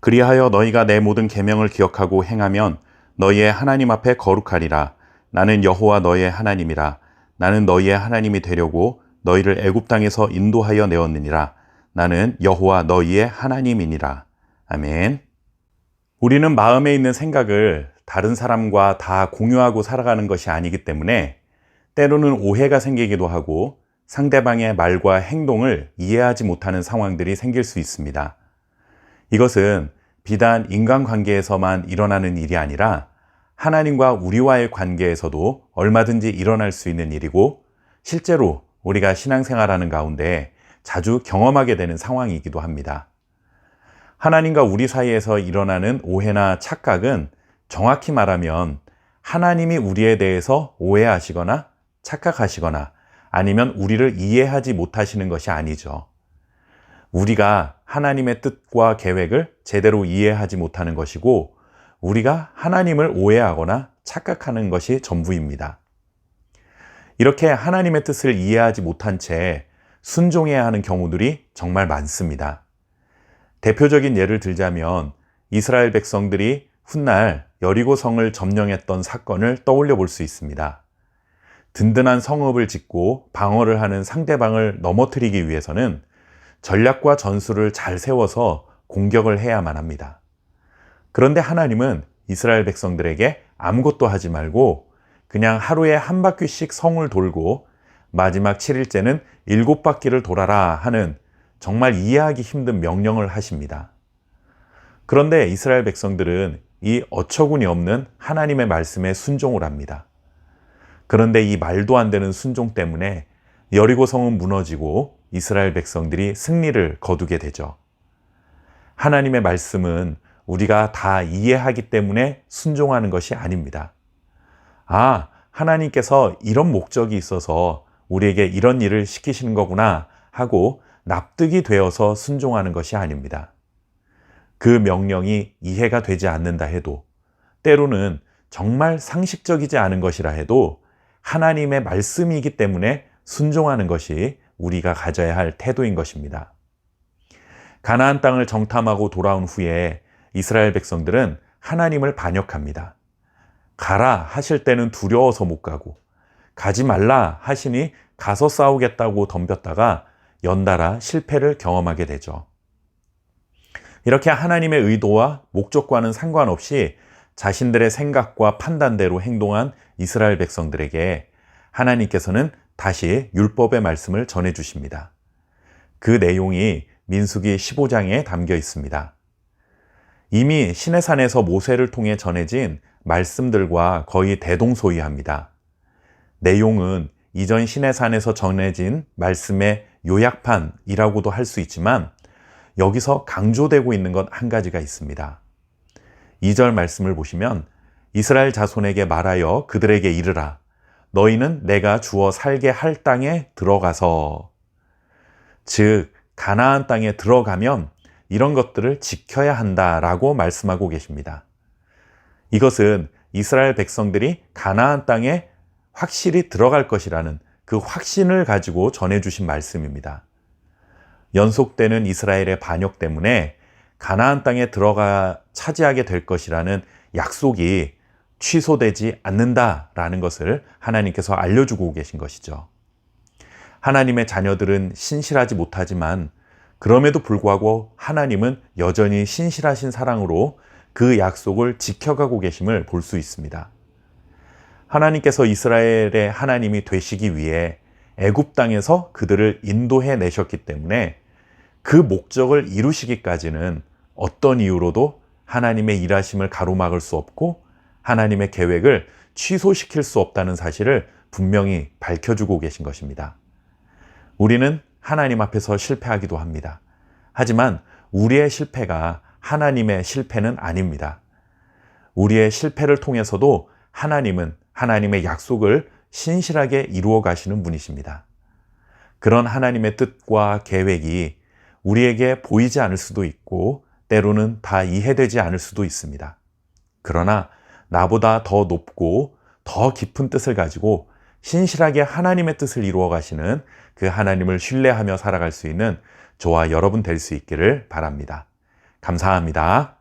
그리하여 너희가 내 모든 계명을 기억하고 행하면 너희의 하나님 앞에 거룩하리라. 나는 여호와 너희의 하나님이라. 나는 너희의 하나님이 되려고 너희를 애굽 땅에서 인도하여 내었느니라. 나는 여호와 너희의 하나님이니라. 아멘. 우리는 마음에 있는 생각을 다른 사람과 다 공유하고 살아가는 것이 아니기 때문에 때로는 오해가 생기기도 하고 상대방의 말과 행동을 이해하지 못하는 상황들이 생길 수 있습니다. 이것은 비단 인간관계에서만 일어나는 일이 아니라 하나님과 우리와의 관계에서도 얼마든지 일어날 수 있는 일이고 실제로 우리가 신앙생활하는 가운데 자주 경험하게 되는 상황이기도 합니다. 하나님과 우리 사이에서 일어나는 오해나 착각은 정확히 말하면 하나님이 우리에 대해서 오해하시거나 착각하시거나 아니면 우리를 이해하지 못하시는 것이 아니죠. 우리가 하나님의 뜻과 계획을 제대로 이해하지 못하는 것이고 우리가 하나님을 오해하거나 착각하는 것이 전부입니다. 이렇게 하나님의 뜻을 이해하지 못한 채 순종해야 하는 경우들이 정말 많습니다. 대표적인 예를 들자면 이스라엘 백성들이 훗날 여리고성을 점령했던 사건을 떠올려 볼 수 있습니다. 든든한 성읍을 짓고 방어를 하는 상대방을 넘어뜨리기 위해서는 전략과 전술을 잘 세워서 공격을 해야만 합니다. 그런데 하나님은 이스라엘 백성들에게 아무것도 하지 말고 그냥 하루에 한 바퀴씩 성을 돌고 마지막 7일째는 7바퀴를 돌아라 하는 정말 이해하기 힘든 명령을 하십니다. 그런데 이스라엘 백성들은 이 어처구니 없는 하나님의 말씀에 순종을 합니다. 그런데 이 말도 안 되는 순종 때문에 여리고성은 무너지고 이스라엘 백성들이 승리를 거두게 되죠. 하나님의 말씀은 우리가 다 이해하기 때문에 순종하는 것이 아닙니다. 아, 하나님께서 이런 목적이 있어서 우리에게 이런 일을 시키시는 거구나 하고 납득이 되어서 순종하는 것이 아닙니다. 그 명령이 이해가 되지 않는다 해도 때로는 정말 상식적이지 않은 것이라 해도 하나님의 말씀이기 때문에 순종하는 것이 우리가 가져야 할 태도인 것입니다. 가나안 땅을 정탐하고 돌아온 후에 이스라엘 백성들은 하나님을 반역합니다. 가라 하실 때는 두려워서 못 가고 가지 말라 하시니 가서 싸우겠다고 덤볐다가 연달아 실패를 경험하게 되죠. 이렇게 하나님의 의도와 목적과는 상관없이 자신들의 생각과 판단대로 행동한 이스라엘 백성들에게 하나님께서는 다시 율법의 말씀을 전해 주십니다. 그 내용이 민수기 15장에 담겨 있습니다. 이미 시내산에서 모세를 통해 전해진 말씀들과 거의 대동소이합니다. 내용은 이전 시내산에서 전해진 말씀의 요약판이라고도 할 수 있지만 여기서 강조되고 있는 것 한 가지가 있습니다. 2절 말씀을 보시면 이스라엘 자손에게 말하여 그들에게 이르라. 너희는 내가 주어 살게 할 땅에 들어가서, 즉 가나안 땅에 들어가면 이런 것들을 지켜야 한다라고 말씀하고 계십니다. 이것은 이스라엘 백성들이 가나안 땅에 확실히 들어갈 것이라는 그 확신을 가지고 전해주신 말씀입니다. 연속되는 이스라엘의 반역 때문에 가나안 땅에 들어가 차지하게 될 것이라는 약속이 취소되지 않는다라는 것을 하나님께서 알려주고 계신 것이죠. 하나님의 자녀들은 신실하지 못하지만 그럼에도 불구하고 하나님은 여전히 신실하신 사랑으로 그 약속을 지켜가고 계심을 볼 수 있습니다. 하나님께서 이스라엘의 하나님이 되시기 위해 애굽 땅에서 그들을 인도해 내셨기 때문에 그 목적을 이루시기까지는 어떤 이유로도 하나님의 일하심을 가로막을 수 없고 하나님의 계획을 취소시킬 수 없다는 사실을 분명히 밝혀주고 계신 것입니다. 우리는 하나님 앞에서 실패하기도 합니다. 하지만 우리의 실패가 하나님의 실패는 아닙니다. 우리의 실패를 통해서도 하나님은 하나님의 약속을 신실하게 이루어 가시는 분이십니다. 그런 하나님의 뜻과 계획이 우리에게 보이지 않을 수도 있고 때로는 다 이해되지 않을 수도 있습니다. 그러나 나보다 더 높고 더 깊은 뜻을 가지고 신실하게 하나님의 뜻을 이루어 가시는 그 하나님을 신뢰하며 살아갈 수 있는 저와 여러분 될 수 있기를 바랍니다. 감사합니다.